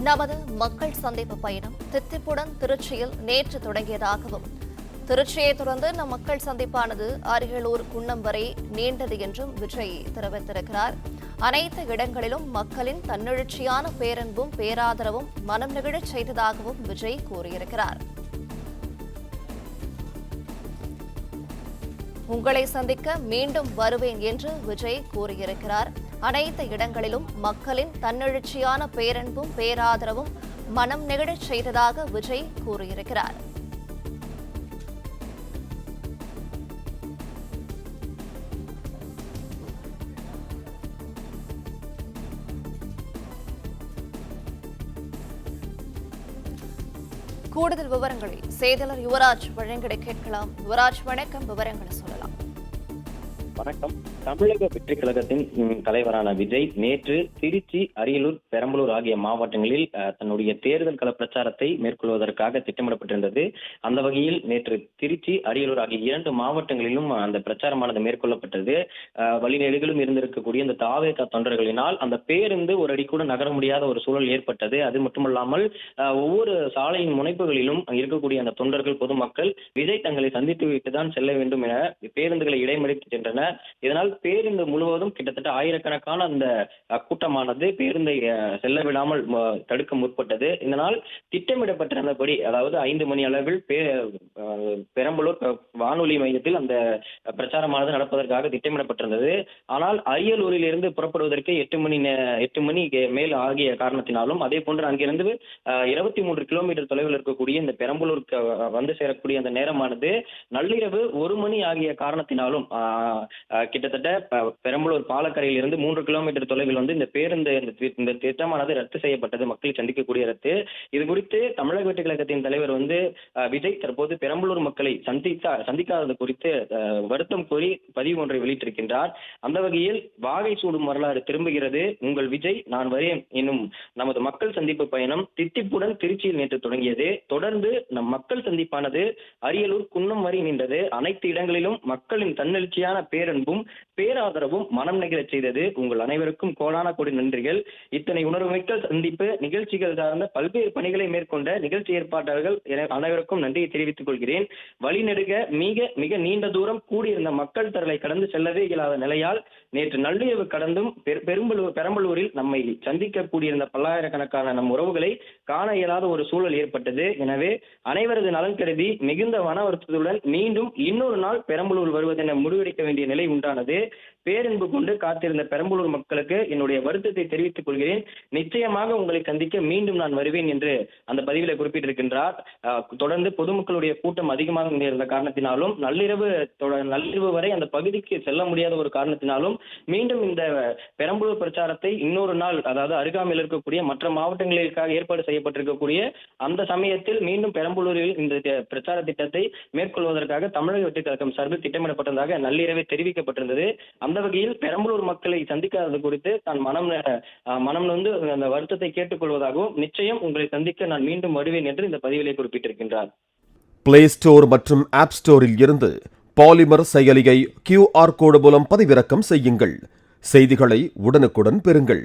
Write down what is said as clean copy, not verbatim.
நமது மக்கள் சந்திப்பு பயணம் தித்திப்புடன் திருச்சியில் நேற்று தொடங்கியதாகவும், திருச்சியை தொடர்ந்து நம் மக்கள் சந்திப்பானது அரியலூர் குன்னம் வரை நீண்டது என்றும் விஜய் தெரிவித்திருக்கிறார். அனைத்து இடங்களிலும் மக்களின் தன்னெழுச்சியான பேரன்பும் பேராதரவும் மனம் நெகிழச் செய்ததாகவும் விஜய் கூறியிருக்கிறார். உங்களை சந்திக்க மீண்டும் வருவேன் என்று விஜய் கூறியிருக்கிறார். அனைத்து இடங்களிலும் மக்களின் தன்னெழுச்சியான பேரன்பும் பேராதரவும் மனம் நெகிழச் செய்ததாக விஜய் கூறியிருக்கிறார். கூடுதல் விவரங்களை செய்தியாளர் யுவராஜ் வழங்கிட கேட்கலாம். யுவராஜ், வணக்கம். விவரங்களை சொல்லலாம். வணக்கம். தமிழக வெற்றி கழகத்தின் தலைவரான விஜய் நேற்று திருச்சி, அரியலூர், பெரம்பலூர் ஆகிய மாவட்டங்களில் தன்னுடைய தேர்தல் கள பிரச்சாரத்தை மேற்கொள்வதற்காக திட்டமிடப்பட்டிருந்தது. அந்த வகையில் நேற்று திருச்சி, அரியலூர் ஆகிய 2 மாவட்டங்களிலும் அந்த பிரச்சாரமானது மேற்கொள்ளப்பட்டது. வழிநெடுகிலும் இருந்திருக்கக்கூடிய இந்த தாவேகா தொண்டர்களினால் அந்த பேருந்து ஒரு அடி கூட நகர முடியாத ஒரு சூழல் ஏற்பட்டது. அது மட்டுமல்லாமல் ஒவ்வொரு சாலையின் முனைப்புகளிலும் இருக்கக்கூடிய அந்த தொண்டர்கள், பொதுமக்கள் விஜய் தங்களை சந்தித்து விட்டுதான் செல்ல வேண்டும் என பேருந்துகளை இடைமறித்து சென்றனர். இதனால் பேருந்து முழுவதும் கிட்டத்தட்ட ஆயிரக்கணக்கான அந்த கூட்டமானது பேருந்தை செல்ல விடாமல் தடுக்க முற்பட்டது. இதனால் திட்டமிடப்பட்டிருந்தபடி, அதாவது 5 மணி அளவில் பெரம்பலூர் வானொலி மையத்தில் அந்த பிரச்சாரமானது நடப்பதற்காக திட்டமிடப்பட்டிருந்தது. ஆனால் அரியலூரில் இருந்து புறப்படுவதற்கு 8 மணி மேல் ஆகிய காரணத்தினாலும், அதே போன்று அங்கிருந்து 23 கிலோமீட்டர் தொலைவில் இருக்கக்கூடிய இந்த பெரம்பலூருக்கு வந்து சேரக்கூடிய அந்த நேரமானது நள்ளிரவு 1 மணி ஆகிய காரணத்தினாலும் கிட்டத்தட்ட பெரம்பலூர் பாலக்கரையில் இருந்து 3 கிலோமீட்டர் தொலைவில் வந்து இந்த பேருந்து இந்த திட்டமானது ரத்து செய்யப்பட்டது. மக்களை சந்திக்கக்கூடிய ரத்து. இது குறித்து தமிழக வெற்றி கழகத்தின் தலைவர் விஜய் தற்போது பெரம்பலூர் மக்களை சந்திக்காதது குறித்து வருத்தம் கூறி பதிவு ஒன்றை வெளியிட்டிருக்கின்றார். அந்த வகையில் வாகை சூடும் வரலாறு திரும்புகிறது, உங்கள் விஜய் நான் வரேன் என்னும் நமது மக்கள் சந்திப்பு பயணம் தித்திப்புடன் திருச்சியில் நேற்று தொடங்கியது. தொடர்ந்து நம் மக்கள் சந்திப்பானது அரியலூர் குன்னம் வரை நீண்டது. அனைத்து இடங்களிலும் மக்களின் தன்னெழுச்சியான பேரன்பும் பேராதரவும் மனம் நெகிழச் செய்தது. உங்கள் அனைவருக்கும் கோடான கோடி நன்றிகள். இத்தனை உணர்வுமிக்க சந்திப்பு நிகழ்ச்சிகள் சார்ந்த பல்வேறு பணிகளை மேற்கொண்ட நிகழ்ச்சி ஏற்பாட்டாளர்கள் அனைவருக்கும் நன்றியை தெரிவித்துக் கொள்கிறேன். வழிநெடுக மிக மிக நீண்ட தூரம் கூடியிருந்த மக்கள் திரளை கடந்து செல்லவே இயலாத நிலையால் நேற்று நள்ளிரவு கடந்தும் பெரம்பலூரில் நம்மை சந்திக்க கூடியிருந்த பல்லாயிரக்கணக்கான நம் உறவுகளை காண இயலாத ஒரு சூழல் ஏற்பட்டது. எனவே அனைவரது நலன் கருதி மிகுந்த மன வருத்தத்துடன் மீண்டும் இன்னொரு நாள் பெரம்பலூர் வருவதென முடிவெடுக்க வேண்டிய நிலை உண்டானது. பேரன்பு கொண்டு காத்திருந்த பெரம்பலூர் மக்களுக்கு என்னுடைய வருத்தத்தை தெரிவித்துக் கொள்கிறேன். நிச்சயமாக உங்களை சந்திக்க மீண்டும் நான் வருவேன் என்று அந்த பதிவில குறிப்பிட்டிருக்கின்றார். தொடர்ந்து பொதுமக்களுடைய கூட்டம் அதிகமாக இருந்த காரணத்தினாலும், நள்ளிரவு வரை அந்த பகுதிக்கு செல்ல முடியாத ஒரு காரணத்தினாலும் மீண்டும் இந்த பெரம்பலூர் பிரச்சாரத்தை இன்னொரு நாள், அதாவது அருகாமையில் இருக்கக்கூடிய மற்ற மாவட்டங்களுக்காக ஏற்பாடு செய்யப்பட்டிருக்கக்கூடிய அந்த சமயத்தில் மீண்டும் பெரம்பலூரில் இந்த பிரச்சார திட்டத்தை மேற்கொள்வதற்காக தமிழக வெற்றி கழகம் சார்பில் திட்டமிடப்பட்டதாக நள்ளிரவே தெரிவிக்கப்பட்டிருந்தது. அந்த வகையில் பெரம்பலூர் மக்களை சந்திக்காதது குறித்து தான் மனம் வந்து அந்த வருத்தத்தை கேட்டுக்கொள்வதாகவும், நிச்சயம் உங்களை சந்திக்க நான் மீண்டும் வருவேன் என்று இந்த பதிவிலே குறிப்பிட்டிருக்கின்றார். பிளே ஸ்டோர் மற்றும் ஆப் ஸ்டோரில் இருந்து பாலிமர் செயலியை QR கோடு மூலம் பதிவிறக்கம் செய்யுங்கள். செய்திகளை உடனுக்குடன் பெறுங்கள்.